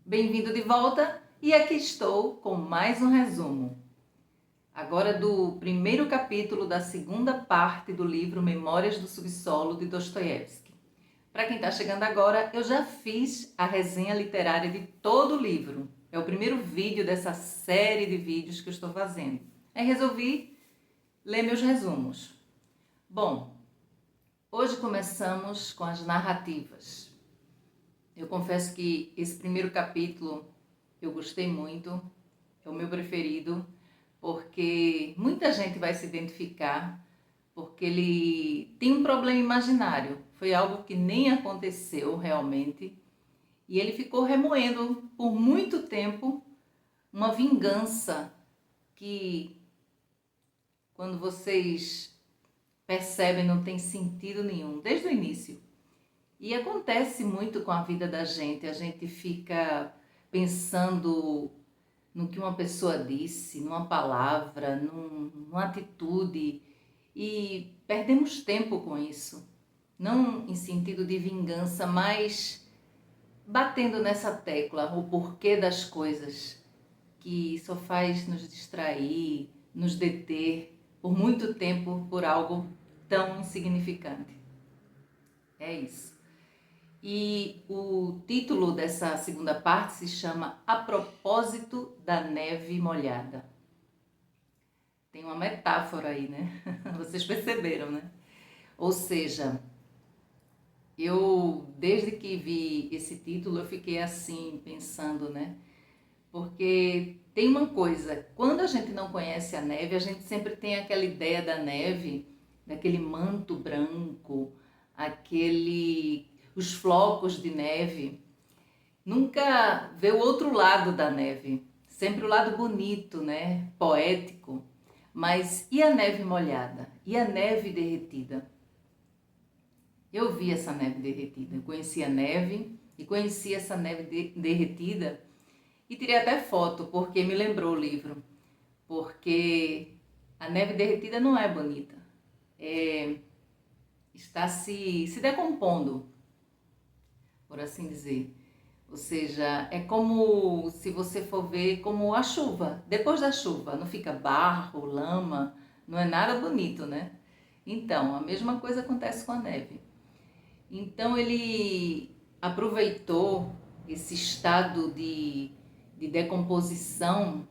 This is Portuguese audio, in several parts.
Bem-vindo de volta e aqui estou com mais um resumo. Agora do primeiro capítulo da segunda parte do livro Memórias do Subsolo de Dostoiévski. Para quem está chegando agora, eu já fiz a resenha literária de todo o livro. É o primeiro vídeo dessa série de vídeos que eu estou fazendo. Aí resolvi ler meus resumos. Bom, hoje começamos com as narrativas. Eu confesso que esse primeiro capítulo eu gostei muito, é o meu preferido, porque muita gente vai se identificar, porque ele tem um problema imaginário, foi algo que nem aconteceu realmente, e ele ficou remoendo por muito tempo uma vingança que, quando vocês percebem, não tem sentido nenhum, desde o início. E acontece muito com a vida da gente, a gente fica pensando no que uma pessoa disse, numa palavra, numa atitude, e perdemos tempo com isso. Não em sentido de vingança, mas batendo nessa tecla, o porquê das coisas, que só faz nos distrair, nos deter por muito tempo por algo tão insignificante. É isso. E o título dessa segunda parte se chama A Propósito da Neve Molhada. Tem uma metáfora aí, né? Vocês perceberam, né? Ou seja, eu, desde que vi esse título, eu fiquei assim, pensando, né? Porque tem uma coisa, quando a gente não conhece a neve, a gente sempre tem aquela ideia da neve, daquele manto branco, os flocos de neve. Nunca vê o outro lado da neve, sempre o lado bonito, né? Poético. Mas e a neve molhada? E a neve derretida? Eu vi essa neve derretida, eu conheci a neve e conheci essa neve derretida e tirei até foto porque me lembrou o livro. Porque a neve derretida não é bonita, está se decompondo, por assim dizer. Ou seja, é como se você for ver como a chuva. Depois da chuva, não fica barro, lama, não é nada bonito, né? Então, a mesma coisa acontece com a neve. Então, ele aproveitou esse estado de decomposição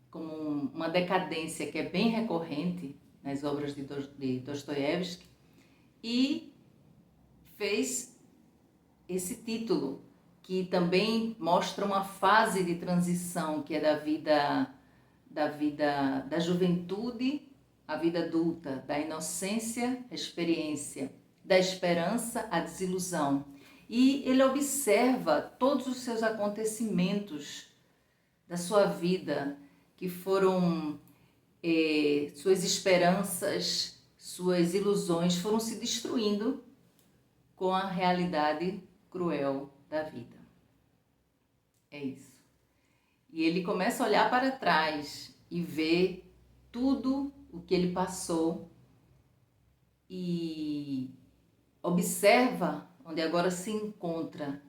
como uma decadência que é bem recorrente nas obras de Dostoiévski e fez esse título, que também mostra uma fase de transição que é da juventude à vida adulta, da inocência à experiência, da esperança à desilusão. E ele observa todos os seus acontecimentos da sua vida, que foram suas esperanças, suas ilusões foram se destruindo com a realidade cruel da vida. É isso. E ele começa a olhar para trás e ver tudo o que ele passou e observa onde agora se encontra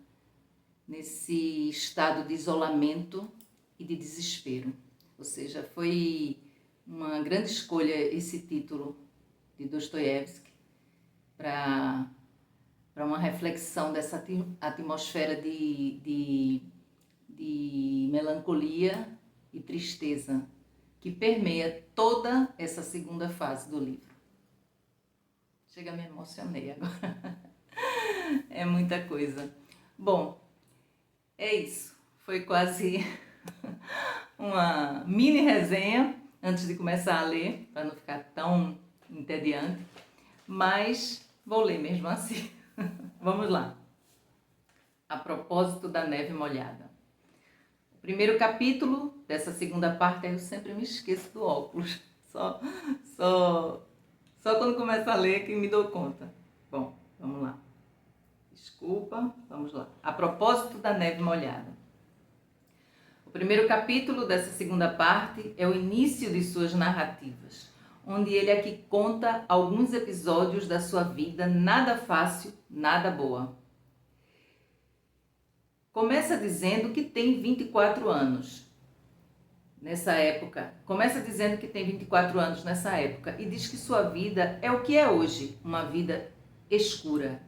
nesse estado de isolamento e de desespero. Ou seja, foi uma grande escolha esse título de Dostoiévski para uma reflexão dessa atmosfera de melancolia e tristeza que permeia toda essa segunda fase do livro. Chega, me emocionei agora. É muita coisa. Bom, é isso. Foi quase uma mini resenha antes de começar a ler, para não ficar tão entediante, mas vou ler mesmo assim. Vamos lá. A propósito da neve molhada. O primeiro capítulo dessa segunda parte, eu sempre me esqueço do óculos. Só quando começo a ler que me dou conta. Bom, vamos lá. Desculpa, vamos lá. A propósito da neve molhada. O primeiro capítulo dessa segunda parte é o início de suas narrativas, onde ele aqui conta alguns episódios da sua vida nada fácil, nada boa. Começa dizendo que tem 24 anos nessa época. Começa dizendo que tem 24 anos nessa época e diz que sua vida é o que é hoje, uma vida escura,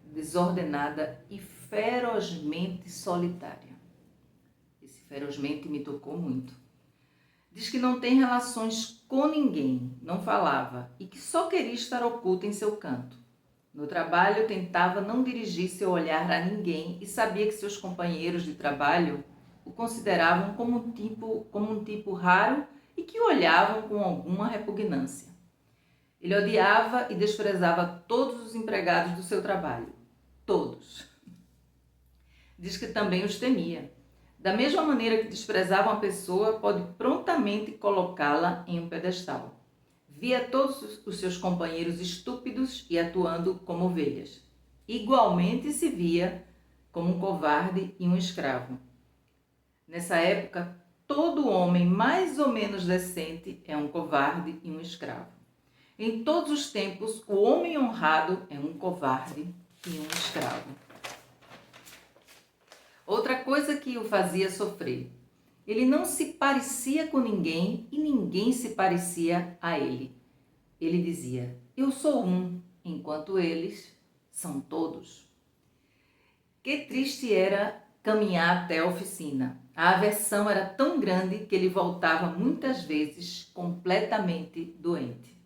desordenada e ferozmente solitária. Esse ferozmente me tocou muito. Diz que não tem relações com ninguém, não falava e que só queria estar oculta em seu canto. No trabalho tentava não dirigir seu olhar a ninguém e sabia que seus companheiros de trabalho o consideravam como um tipo raro e que o olhavam com alguma repugnância. Ele odiava e desprezava todos os empregados do seu trabalho. Todos. Diz que também os temia. Da mesma maneira que desprezava uma pessoa, pode prontamente colocá-la em um pedestal. Via todos os seus companheiros estúpidos e atuando como ovelhas. Igualmente se via como um covarde e um escravo. Nessa época, todo homem mais ou menos decente é um covarde e um escravo. Em todos os tempos, o homem honrado é um covarde e um escravo. Outra coisa que o fazia sofrer. Ele não se parecia com ninguém e ninguém se parecia a ele. Ele dizia, eu sou um, enquanto eles são todos. Que triste era caminhar até a oficina. A aversão era tão grande que ele voltava muitas vezes completamente doente.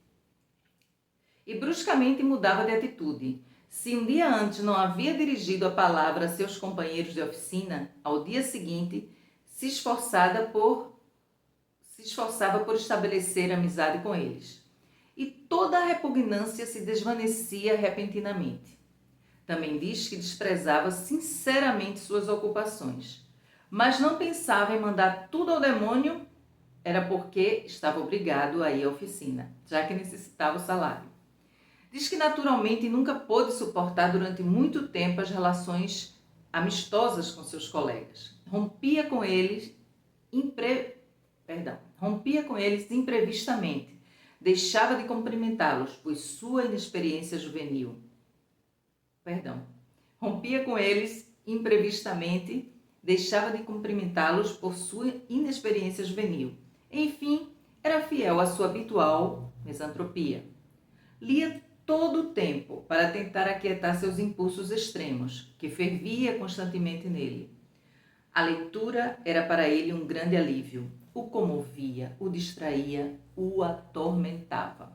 E bruscamente mudava de atitude. Se um dia antes não havia dirigido a palavra a seus companheiros de oficina, ao dia seguinte se esforçava por estabelecer amizade com eles. E toda a repugnância se desvanecia repentinamente. Também diz que desprezava sinceramente suas ocupações, mas não pensava em mandar tudo ao demônio, era porque estava obrigado a ir à oficina, já que necessitava o salário. Diz que naturalmente nunca pôde suportar durante muito tempo as relações amistosas com seus colegas. Rompia com eles imprevistamente. Deixava de cumprimentá-los, pois sua inexperiência juvenil. Rompia com eles imprevistamente, deixava de cumprimentá-los por sua inexperiência juvenil. Enfim, era fiel à sua habitual misantropia. Lia todo o tempo para tentar aquietar seus impulsos extremos, que fervia constantemente nele. A leitura era para ele um grande alívio. O comovia, o distraía, o atormentava.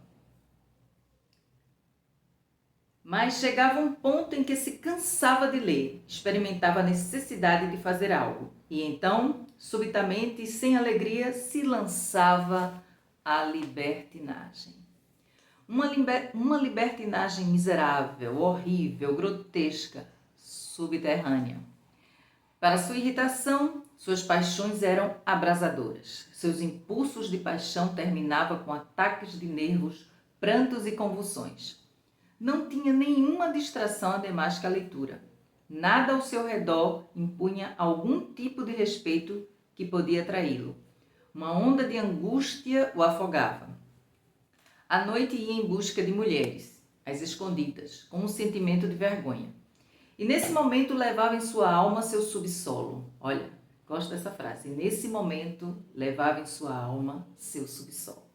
Mas chegava um ponto em que se cansava de ler, experimentava a necessidade de fazer algo. E então, subitamente e sem alegria, se lançava à libertinagem. Uma libertinagem miserável, horrível, grotesca, subterrânea. Para sua irritação, suas paixões eram abrasadoras. Seus impulsos de paixão terminavam com ataques de nervos, prantos e convulsões. Não tinha nenhuma distração ademais que a leitura. Nada ao seu redor impunha algum tipo de respeito que podia atraí-lo. Uma onda de angústia o afogava. À noite ia em busca de mulheres, às escondidas, com um sentimento de vergonha. E nesse momento levava em sua alma seu subsolo. Olha, gosto dessa frase. Nesse momento levava em sua alma seu subsolo.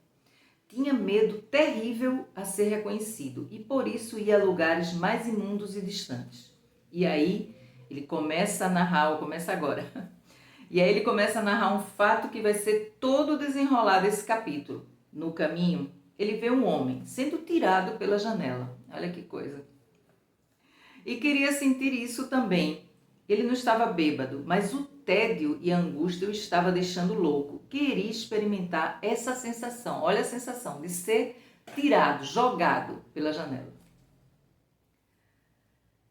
Tinha medo terrível a ser reconhecido e por isso ia a lugares mais imundos e distantes. E aí ele começa a narrar um fato que vai ser todo o desenrolar desse capítulo. No caminho, ele vê um homem sendo tirado pela janela. Olha que coisa. E queria sentir isso também. Ele não estava bêbado, mas o tédio e a angústia o estava deixando louco. Queria experimentar essa sensação. Olha a sensação de ser tirado, jogado pela janela.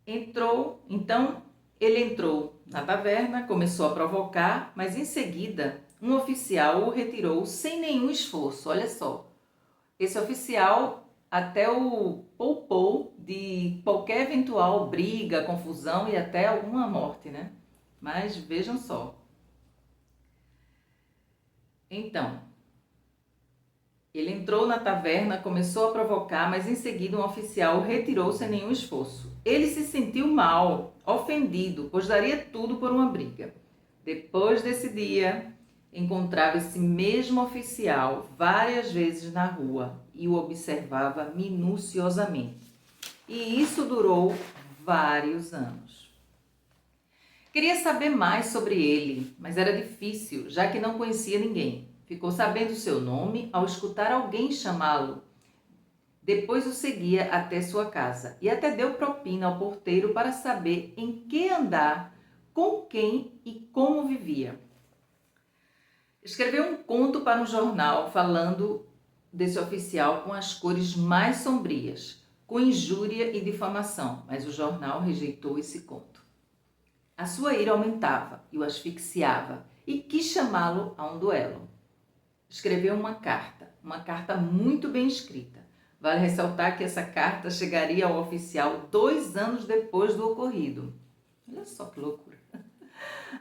Ele entrou na taverna, começou a provocar, mas em seguida um oficial o retirou sem nenhum esforço. Olha só. Esse oficial até o poupou de qualquer eventual briga, confusão e até alguma morte, né? Mas vejam só. Então, Ele entrou na taverna, começou a provocar, mas em seguida um oficial o retirou sem nenhum esforço. Ele se sentiu mal, ofendido, pois daria tudo por uma briga. Depois desse dia, encontrava esse mesmo oficial várias vezes na rua e o observava minuciosamente. E isso durou vários anos. Queria saber mais sobre ele, mas era difícil, já que não conhecia ninguém. Ficou sabendo seu nome ao escutar alguém chamá-lo. Depois o seguia até sua casa e até deu propina ao porteiro para saber em que andar, com quem e como vivia. Escreveu um conto para um jornal falando desse oficial com as cores mais sombrias, com injúria e difamação, mas o jornal rejeitou esse conto. A sua ira aumentava e o asfixiava e quis chamá-lo a um duelo. Escreveu uma carta muito bem escrita. Vale ressaltar que essa carta chegaria ao oficial 2 anos depois do ocorrido. Olha só que loucura.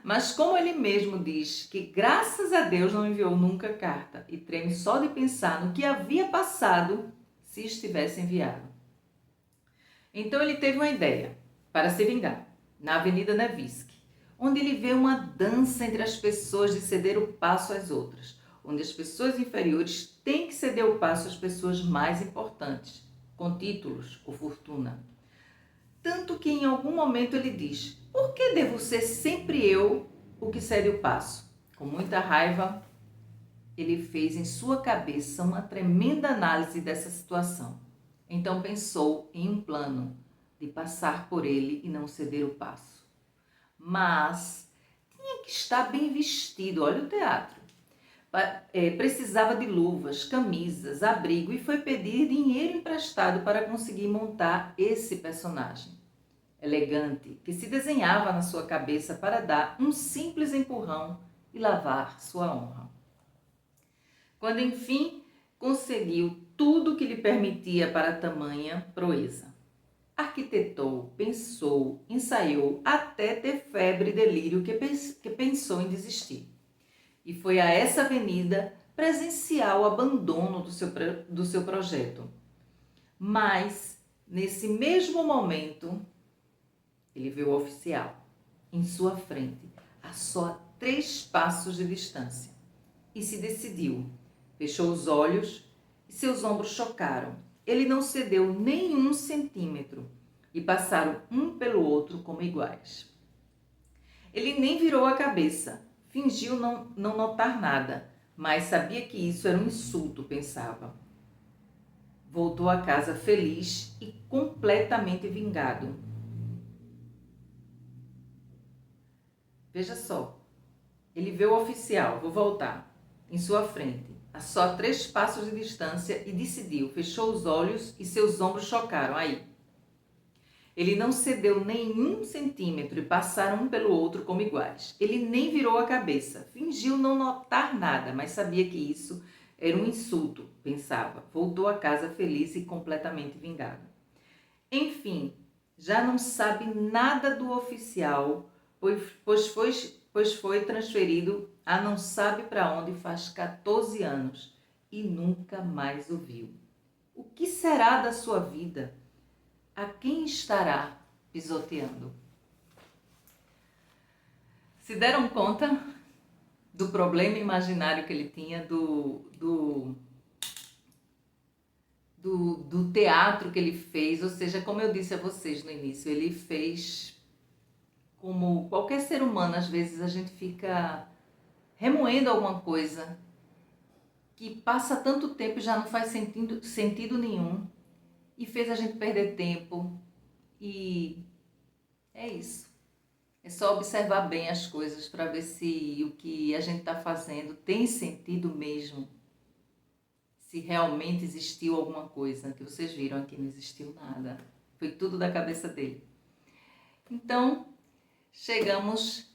Mas como ele mesmo diz que graças a Deus não enviou nunca carta e treme só de pensar no que havia passado se estivesse enviado. Então ele teve uma ideia para se vingar, na Avenida Nevsky, onde ele vê uma dança entre as pessoas de ceder o passo às outras, onde as pessoas inferiores têm que ceder o passo às pessoas mais importantes, com títulos ou fortuna. Tanto que em algum momento ele diz: por que devo ser sempre eu o que cede o passo? Com muita raiva, ele fez em sua cabeça uma tremenda análise dessa situação. Então pensou em um plano de passar por ele e não ceder o passo. Mas tinha que estar bem vestido, olha o teatro. Precisava de luvas, camisas, abrigo e foi pedir dinheiro emprestado para conseguir montar esse personagem elegante que se desenhava na sua cabeça para dar um simples empurrão e lavar sua honra. Quando enfim conseguiu tudo que lhe permitia para tamanha proeza, arquitetou, pensou, ensaiou até ter febre e delírio que pensou em desistir. E foi a essa avenida presenciar o abandono do seu projeto. Mas, nesse mesmo momento, ele viu o oficial em sua frente, a só 3 passos de distância, e se decidiu. Fechou os olhos e seus ombros chocaram. Ele não cedeu nem 1 centímetro e passaram um pelo outro como iguais. Ele nem virou a cabeça. Fingiu não notar nada, mas sabia que isso era um insulto, pensava. Voltou a casa feliz e completamente vingado. Veja só, ele vê o oficial, vou voltar, em sua frente, a só 3 passos de distância e decidiu, fechou os olhos e seus ombros chocaram, aí. Ele não cedeu nem 1 centímetro e passaram um pelo outro como iguais. Ele nem virou a cabeça, fingiu não notar nada, mas sabia que isso era um insulto, pensava. Voltou a casa feliz e completamente vingado. Enfim, já não sabe nada do oficial, pois foi transferido a não sabe para onde faz 14 anos e nunca mais o viu. O que será da sua vida? A quem estará pisoteando? Se deram conta do problema imaginário que ele tinha, do teatro que ele fez? Ou seja, como eu disse a vocês no início, ele fez como qualquer ser humano. Às vezes a gente fica remoendo alguma coisa que passa tanto tempo e já não faz sentido nenhum. E fez a gente perder tempo. E é isso. É só observar bem as coisas para ver se o que a gente está fazendo tem sentido mesmo. Se realmente existiu alguma coisa. Que vocês viram aqui, não existiu nada. Foi tudo da cabeça dele. Então, chegamos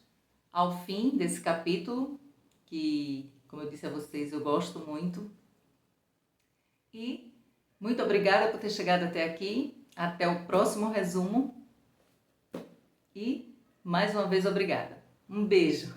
ao fim desse capítulo, que, como eu disse a vocês, eu gosto muito. E muito obrigada por ter chegado até aqui. Até o próximo resumo. E, mais uma vez, obrigada. Um beijo.